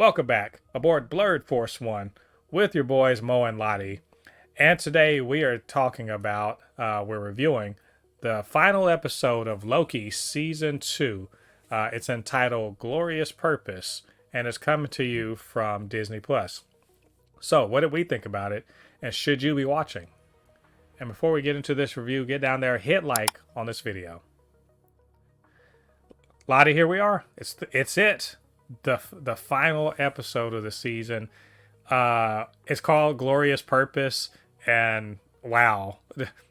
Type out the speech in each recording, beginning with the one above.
Welcome back aboard Blurred Force One with your boys Mo and Lottie. And today we are talking about, we're reviewing the final episode of Loki Season 2. It's entitled Glorious Purpose and it's coming to you from Disney Plus. So, what did we think about it? And should you be watching? And before we get into this review, get down there, hit like on this video. Lottie, here we are. It's it. The final episode of the season. It's called Glorious Purpose, and wow.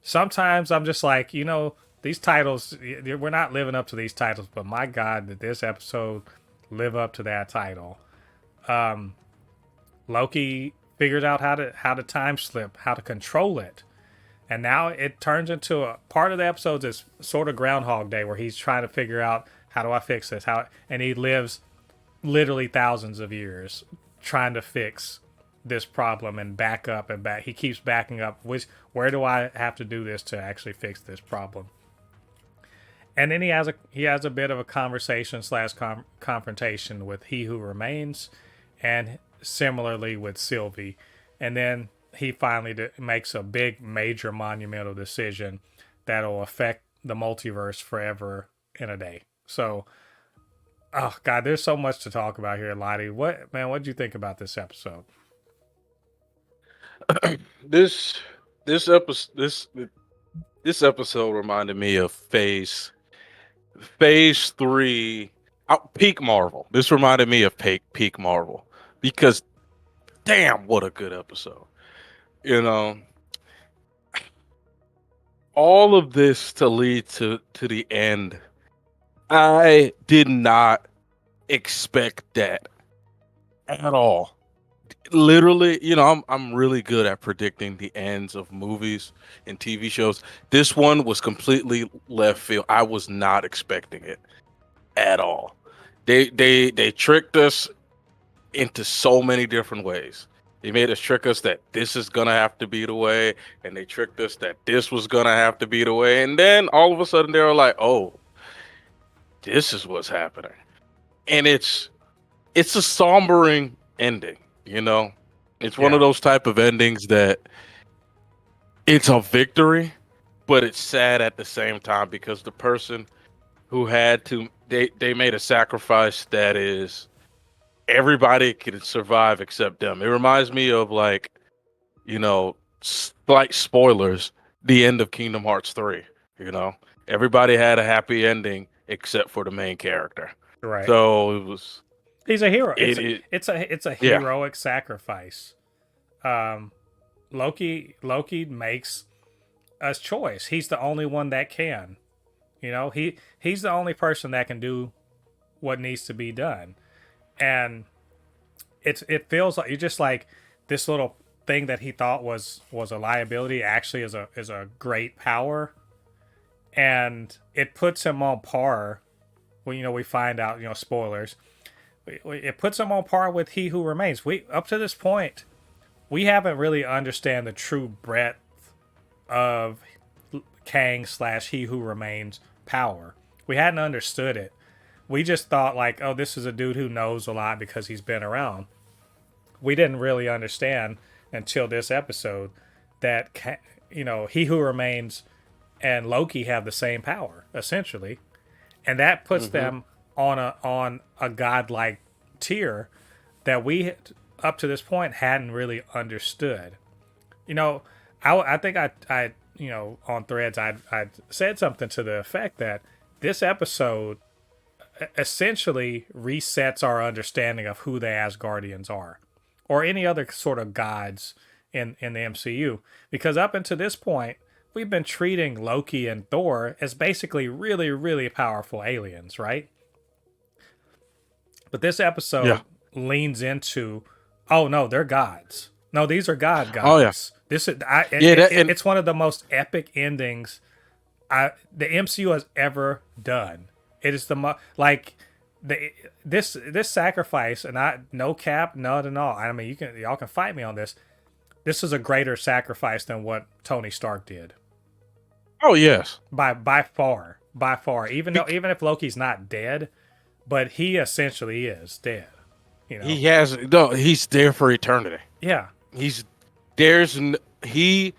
Sometimes I'm just like, these titles, we're not living up to these titles, but my God, did this episode live up to that title. Loki figured out how to time slip, how to control it. And now it turns into a part of the episodes is sort of Groundhog Day, where he's trying to figure out, how do I fix this? And he lives literally thousands of years trying to fix this problem and back up and back. He keeps backing up. Where do I have to do this to actually fix this problem? And then he has a bit of a conversation / confrontation with He Who Remains, and similarly with Sylvie. And then he finally makes a big, major, monumental decision that'll affect the multiverse forever in a day. So, oh God, there's so much to talk about here, Lottie. What did you think about this episode? This this episode reminded me of phase 3, peak Marvel. This reminded me of peak Marvel because damn, what a good episode. You know, all of this to lead to the end. I did not expect that at all. Literally, I'm really good at predicting the ends of movies and TV shows. This one was completely left field. I was not expecting it at all. They tricked us into so many different ways. They made us trick us that this is gonna have to be the way, and they tricked us that this was gonna have to be the way, and then all of a sudden they were like, "Oh, this is what's happening," and it's a sombering ending. It's one of Yeah, those type of endings that it's a victory, but it's sad at the same time because the person who had to they made a sacrifice that is everybody can survive except them. It reminds me of slight spoilers, the end of Kingdom Hearts 3, you know. Everybody had a happy ending except for the main character. right. So it was He's a hero. it It's a yeah. heroic sacrifice. Um, Loki makes a choice. He's the only one that can. He's the only person that can do what needs to be done. And it feels like you're just like this little thing that he thought was a liability actually is a great power, and it puts him on par. Well, we find out, spoilers. It puts him on par with He Who Remains. We up to this point, we haven't really understand the true breadth of Kang / He Who Remains power. We hadn't understood it. We just thought like, oh, this is a dude who knows a lot because he's been around. We didn't really understand until this episode that He Who Remains and Loki have the same power essentially, and that puts hmm them on a godlike tier that we up to this point hadn't really understood. You know, I think I on threads I said something to the effect that this episode essentially resets our understanding of who the Asgardians are, or any other sort of gods in the MCU, because up until this point we've been treating Loki and Thor as basically really, really powerful aliens, right? But this Yeah. episode leans into, oh no, they're gods. No, these are Oh yeah. gods. This is Yeah, that and it's one of the most epic endings the MCU has ever done. It is like this sacrifice, and I no cap, not at all. I mean, y'all can fight me on this. This is a greater sacrifice than what Tony Stark did oh yes. by far. Even though Bec- even if Loki's not dead, but he essentially is dead. You know? He has no. He's there for eternity. Yeah. He's there's n- he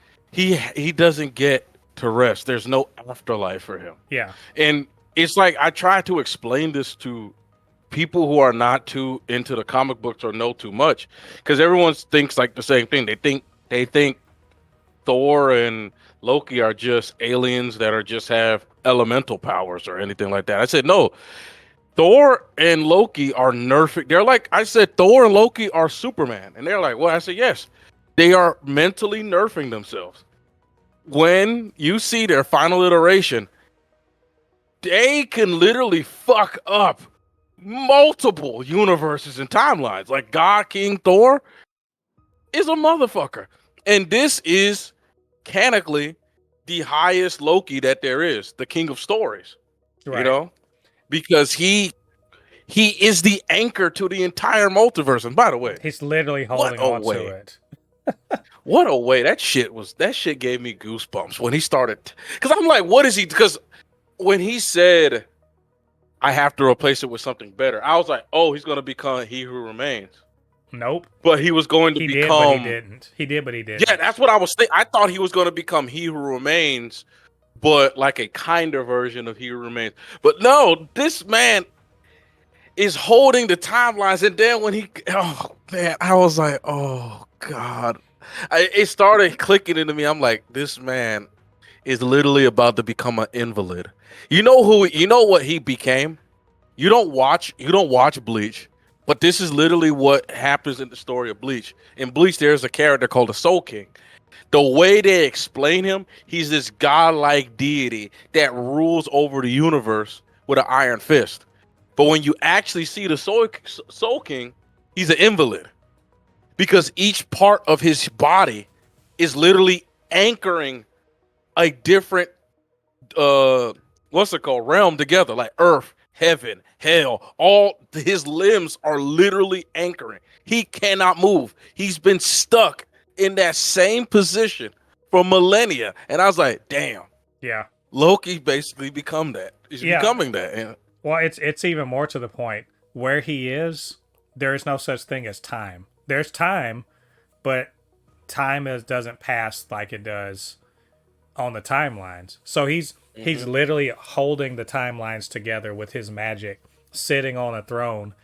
doesn't get to rest. There's no afterlife for him. Yeah. And it's like I try to explain this to people who are not too into the comic books or know too much, because everyone thinks like the same thing. They think Thor and Loki are just aliens that are just have elemental powers or anything like that. I said no. Thor and Loki are nerfing. They're like I said, Thor and Loki are Superman, and they're like, well, I said yes. They are mentally nerfing themselves. When you see their final iteration, they can literally fuck up multiple universes and timelines. Like God King Thor is a motherfucker. And this is canonically the highest Loki that there is, the king of stories. Right. You know? Because he is the anchor to the entire multiverse. And by the way, He's literally holding on to it. What a way. That shit gave me goosebumps when he started. Because I'm like, what is he? Because when he said, I have to replace it with something better, I was like, oh, he's going to become He Who Remains. Nope. But he was going to He become. did, but he didn't. He did, but he didn't. Yeah, that's what I was thinking. I thought he was going to become He Who Remains, but like a kinder version of He Who Remains. But no, this man is holding the timelines. And then when he, oh man, I was like, oh God. It started clicking into me. I'm like, this man is literally about to become an invalid. You know who? You know what he became? You don't watch Bleach, but this is literally what happens in the story of Bleach. In Bleach, there's a character called the Soul King. The way they explain him, he's this godlike deity that rules over the universe with an iron fist. But when you actually see the Soul King, he's an invalid. Because each part of his body is literally anchoring a different realm together, like earth, heaven, hell. All his limbs are literally anchoring. He cannot move. He's been stuck in that same position for millennia. And I was like, damn. Yeah. Loki basically become that. He's becoming that. Yeah. Well, it's even more to the point. Where he is, there is no such thing as time. There's time, but time doesn't pass like it does on the timelines. So he's literally holding the timelines together with his magic, sitting on a throne,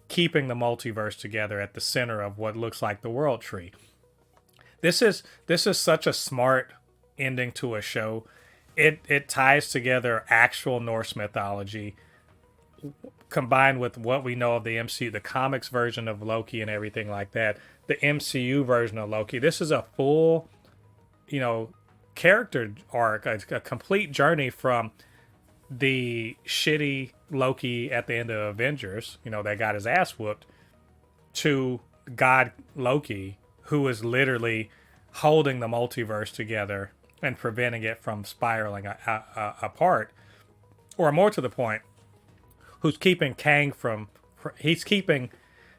keeping the multiverse together at the center of what looks like the world tree. This is such a smart ending to a show. It ties together actual Norse mythology combined with what we know of the MCU, the comics version of Loki and everything like that, the MCU version of Loki. This is a full, character arc, a complete journey from the shitty Loki at the end of Avengers, that got his ass whooped, to God Loki, who is literally holding the multiverse together and preventing it from spiraling apart. Or more to the point, who's keeping Kang from, he's keeping,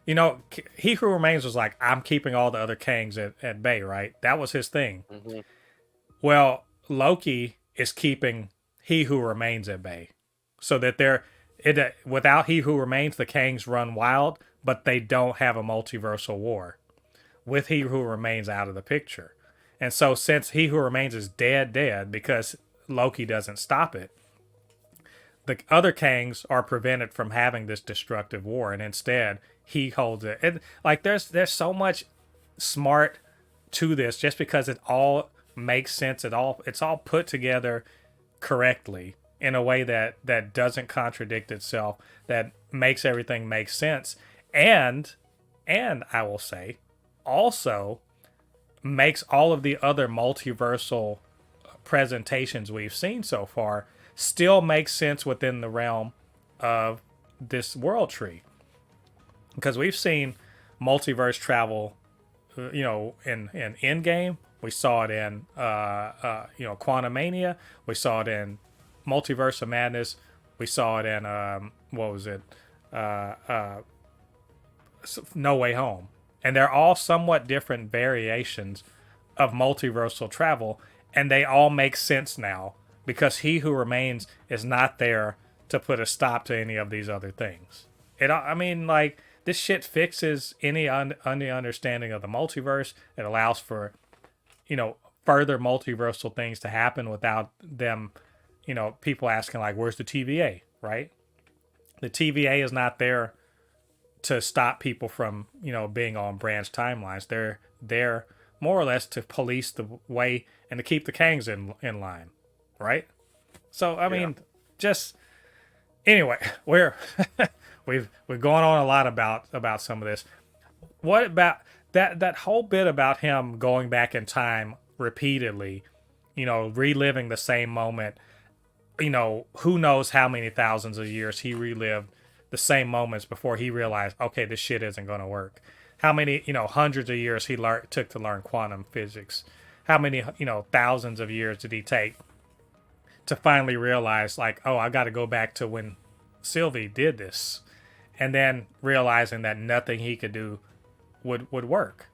He Who Remains was like, I'm keeping all the other Kangs at bay, right? That was his thing. Mm-hmm. Well, Loki is keeping He Who Remains at bay. So that without He Who Remains, the Kangs run wild, but they don't have a multiversal war. With He Who Remains out of the picture. And so since He Who Remains is dead, because Loki doesn't stop it, the other Kangs are prevented from having this destructive war, and instead he holds it. And like there's so much smart to this, just because it all makes sense. It's all put together correctly in a way that doesn't contradict itself, that makes everything make sense, and I will say also makes all of the other multiversal presentations we've seen so far still make sense within the realm of this world tree. Because we've seen multiverse travel, in Endgame. We saw it in, Quantumania. We saw it in Multiverse of Madness. We saw it in, what was it? No Way Home. And they're all somewhat different variations of multiversal travel, and they all make sense now because He Who Remains is not there to put a stop to any of these other things. this shit fixes any understanding of the multiverse. It allows for, further multiversal things to happen without them, people asking like, where's the TVA, right? The TVA is not there to stop people from, being on branch timelines. They're there more or less to police the way and to keep the Kangs in line, right? So I mean, just anyway, we've gone on a lot about some of this. What about that whole bit about him going back in time repeatedly, reliving the same moment? Who knows how many thousands of years he relived the same moments before he realized, okay, this shit isn't going to work. How many, hundreds of years he took to learn quantum physics? How many, thousands of years did he take to finally realize, like, oh, I got to go back to when Sylvie did this, and then realizing that nothing he could do would work.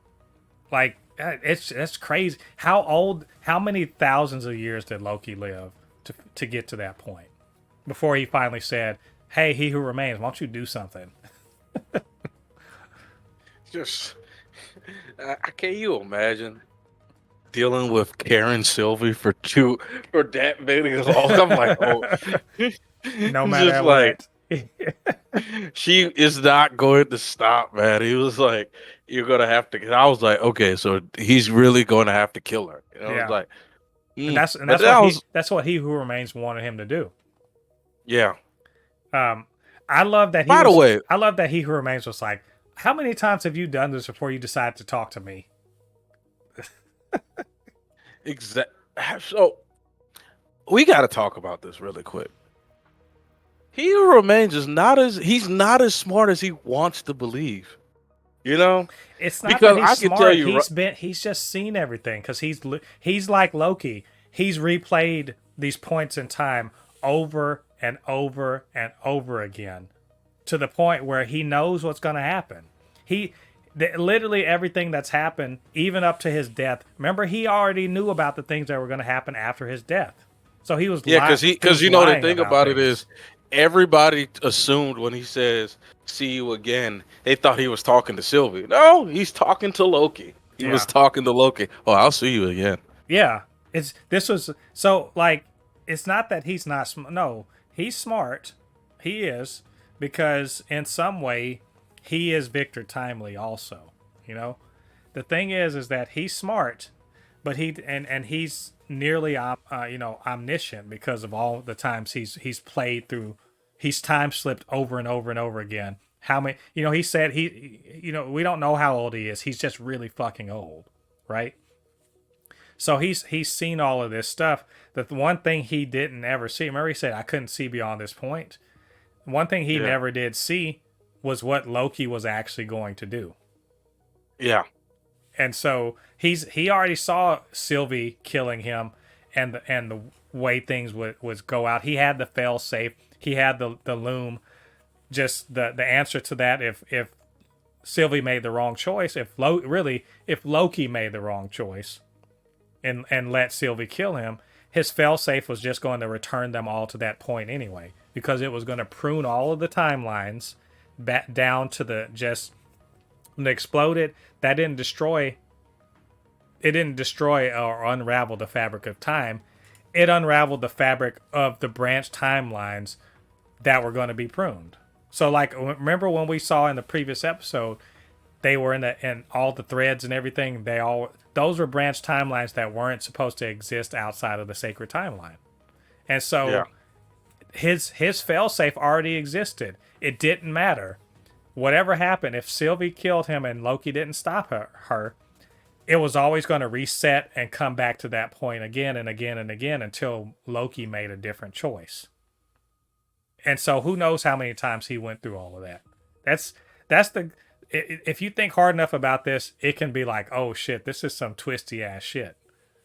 Like, it's crazy. How many thousands of years did Loki live to get to that point before he finally said, hey, he who remains, why don't you do something? Just, can you imagine dealing with Karen Sylvie for that many long? I'm like, oh, no matter just what. She is not going to stop, man. He was like, you're gonna have to. I was like, okay, so he's really going to have to kill her. I was like, and that's what he who remains wanted him to do. Yeah. I love that. By the way, I love that he who remains was like, how many times have you done this before you decide to talk to me? So we got to talk about this really quick. He who remains he's not as smart as he wants to believe. It's not because that he's smart. Tell you, he's just seen everything because he's like Loki. He's replayed these points in time over and over and over again to the point where he knows what's going to happen. Literally everything that's happened, even up to his death. Remember, he already knew about the things that were going to happen after his death. So he was because the thing about it is, everybody assumed when he says "see you again," they thought he was talking to Sylvie. No, he's talking to Loki. He was talking to Loki. Oh, I'll see you again. Yeah, it's not that he's not smart. No, he's smart. He is, because in some way he is Victor Timely also. The thing is that he's smart, but he's nearly omniscient because of all the times he's played through. He's time slipped over and over and over again. How many? He said we don't know how old he is. He's just really fucking old, right? So he's seen all of this stuff. The one thing he didn't ever see, remember he said, I couldn't see beyond this point. One thing he never did see was what Loki was actually going to do. Yeah. And so he already saw Sylvie killing him and the way things would go out. He had the fail safe. He had the loom. Just the answer to that, if Sylvie made the wrong choice, if Loki made the wrong choice and let Sylvie kill him, his failsafe was just going to return them all to that point anyway, because it was going to prune all of the timelines back down to when it exploded. That didn't destroy or unravel the fabric of time. It unraveled the fabric of the branch timelines that were going to be pruned. So, like, remember when we saw in the previous episode, they were in all the threads and everything. Those were branch timelines that weren't supposed to exist outside of the sacred timeline, and so his failsafe already existed. It didn't matter. Whatever happened, if Sylvie killed him and Loki didn't stop her, it was always going to reset and come back to that point again and again and again until Loki made a different choice. And so who knows how many times he went through all of that. If you think hard enough about this, it can be like, oh shit, this is some twisty ass shit.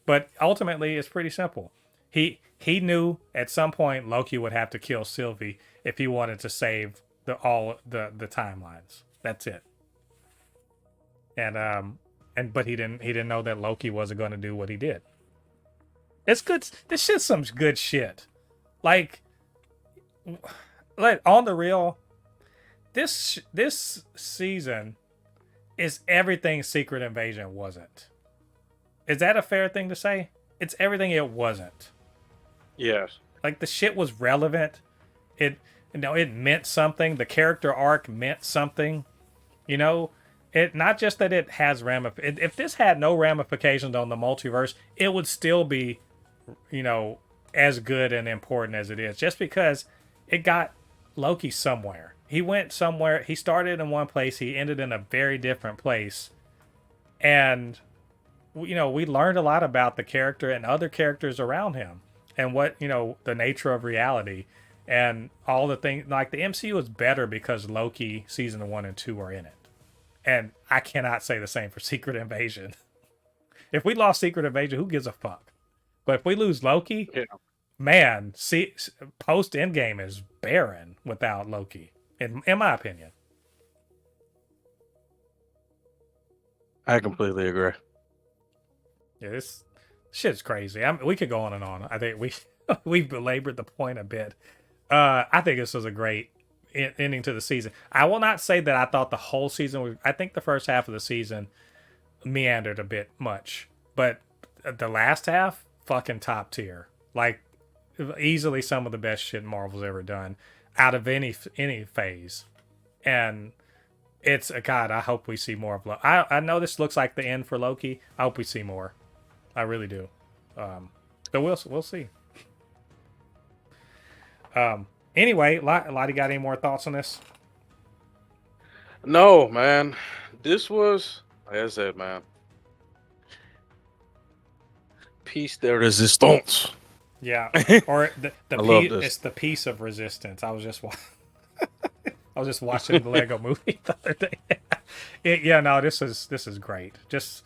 But ultimately, it's pretty simple. He knew at some point Loki would have to kill Sylvie if he wanted to save the timelines. That's it. But he didn't know that Loki wasn't going to do what he did. It's good. This shit's some good shit. Like on the real, this season is everything Secret Invasion wasn't. Is that a fair thing to say? It's everything it wasn't. Yes. Like, the shit was relevant. It it meant something. The character arc meant something. You know, it not just that it has if this had no ramifications on the multiverse, it would still be, as good and important as it is. Just because it got Loki somewhere. He went somewhere. He started in one place. He ended in a very different place. And, we learned a lot about the character and other characters around him and what, the nature of reality and all the things. Like, the MCU is better because Loki season 1 and 2 are in it. And I cannot say the same for Secret Invasion. If we lost Secret Invasion, who gives a fuck? But if we lose Loki, man, post Endgame is barren without Loki, in my opinion. I completely agree. Yeah, this shit's crazy. We could go on and on. I think we've belabored the point a bit. I think this was a great ending to the season. I will not say that I thought the whole season I think the first half of the season meandered a bit much, but the last half, fucking top tier. Like, easily some of the best shit Marvel's ever done out of any phase. And it's God, I hope we see more of Loki. I know this looks like the end for Loki. I hope we see more. I really do. But we'll see. Anyway, Lottie, got any more thoughts on this? No, man. This was, like I said, man. Piece de resistance. Yeah, or the piece. It's the piece of resistance. I was just watching the Lego Movie the other day. This is great. Just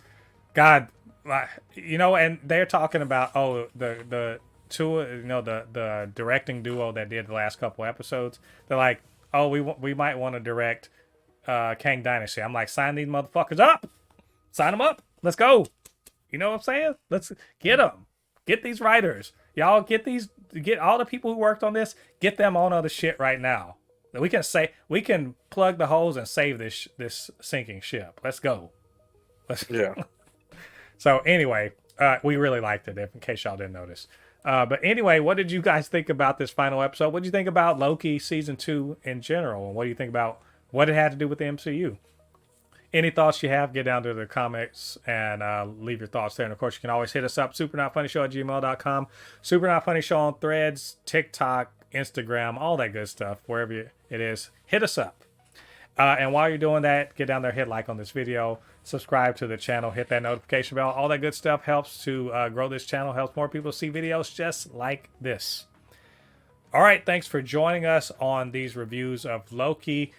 God, and they're talking about the two, the directing duo that did the last couple episodes. They're like, we might want to direct Kang Dynasty. I'm like, sign these motherfuckers up, sign them up. Let's go. You know what I'm saying? Let's get them. Get these writers. Y'all get all the people who worked on this. Get them on other shit right now. We can plug the holes and save this sinking ship. Let's go. Yeah. So anyway, we really liked it. In case y'all didn't notice. But anyway, what did you guys think about this final episode? What did you think about Loki season 2 in general? And what do you think about what it had to do with the MCU? Any thoughts you have, get down to the comments and leave your thoughts there. And of course, you can always hit us up, supernotfunnyshow@gmail.com, Super Not Funny Show on Threads, TikTok, Instagram, all that good stuff, wherever it is. Hit us up. And while you're doing that, get down there, hit like on this video, subscribe to the channel, hit that notification bell. All that good stuff helps to grow this channel, helps more people see videos just like this. All right, thanks for joining us on these reviews of Loki.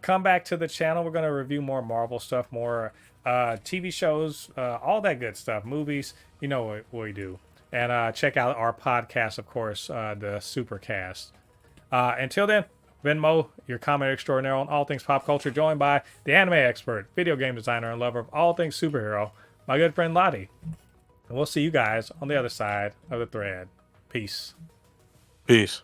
Come back to the channel. We're going to review more Marvel stuff, more TV shows, all that good stuff, movies. You know what we do. And check out our podcast, of course, the Supercast. Until then, Ben Mo, your comment extraordinaire on all things pop culture, joined by the anime expert, video game designer, and lover of all things superhero, my good friend Lottie. And we'll see you guys on the other side of the thread. Peace. Peace.